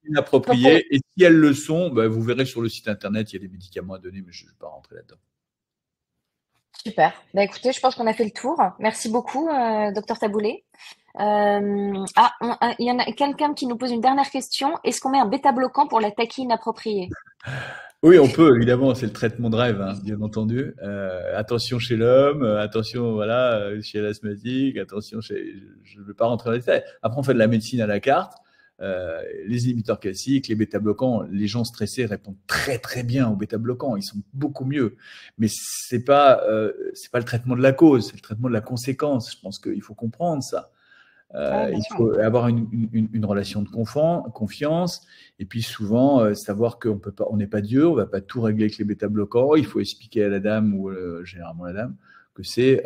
inappropriées. Et si elles le sont, bah, vous verrez sur le site internet, il y a des médicaments à donner, mais je ne vais pas rentrer là-dedans. Super. Bah, écoutez, je pense qu'on a fait le tour. Merci beaucoup, docteur Taboulet. Il y en a quelqu'un qui nous pose une dernière question. Est-ce qu'on met un bêta-bloquant pour la tachy inappropriée? Oui, on peut, évidemment, c'est le traitement de rêve, hein, bien entendu. Attention chez l'homme, attention voilà, chez l'asthmatique, attention chez... Je ne veux pas rentrer dans les détails. Après, on fait de la médecine à la carte. Les inhibiteurs classiques, les bêta-bloquants, les gens stressés répondent très très bien aux bêta-bloquants, ils sont beaucoup mieux. Mais c'est pas le traitement de la cause, c'est le traitement de la conséquence. Je pense qu'il faut comprendre ça. Il faut avoir une relation de confiance, et puis souvent savoir qu'on peut pas, on n'est pas Dieu, on va pas tout régler avec les bêta-bloquants. Il faut expliquer à la dame ou généralement la dame que c'est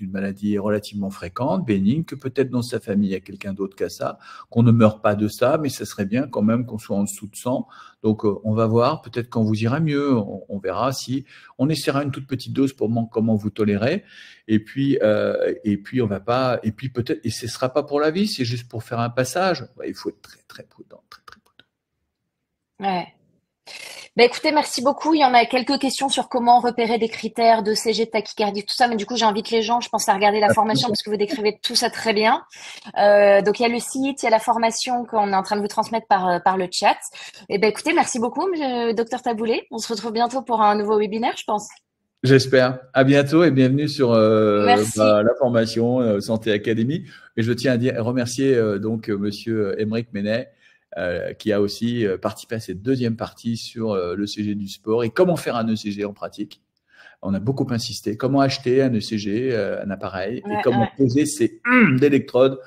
une maladie relativement fréquente, bénigne, que peut-être dans sa famille il y a quelqu'un d'autre qui a ça, qu'on ne meurt pas de ça, mais ça serait bien quand même qu'on soit en dessous de 100. Donc on va voir, peut-être quand vous ira mieux, on verra si on essaiera une toute petite dose pour voir comment vous tolérez. Et puis on va pas, et puis peut-être, et ce sera pas pour la vie, c'est juste pour faire un passage. Il faut être très très prudent, très très prudent. Ouais. Bah écoutez, merci beaucoup. Il y en a quelques questions sur comment repérer des critères de CG, de tachycardie, tout ça. Mais du coup, j'invite les gens, je pense, à regarder la formation parce que vous décrivez tout ça très bien. Donc, il y a le site, il y a la formation qu'on est en train de vous transmettre par le chat. Et ben écoutez, merci beaucoup, docteur Taboulet. On se retrouve bientôt pour un nouveau webinaire, je pense. J'espère. À bientôt et bienvenue sur la formation Santé Académie. Et je tiens à remercier donc monsieur Aymeric Menet, qui a aussi participé à cette deuxième partie sur l'ECG du sport et comment faire un ECG en pratique. On a beaucoup insisté. Comment acheter un ECG, un appareil, et comment poser ces d'électrodes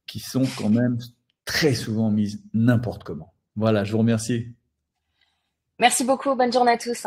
qui sont quand même très souvent mises n'importe comment. Voilà, je vous remercie. Merci beaucoup. Bonne journée à tous.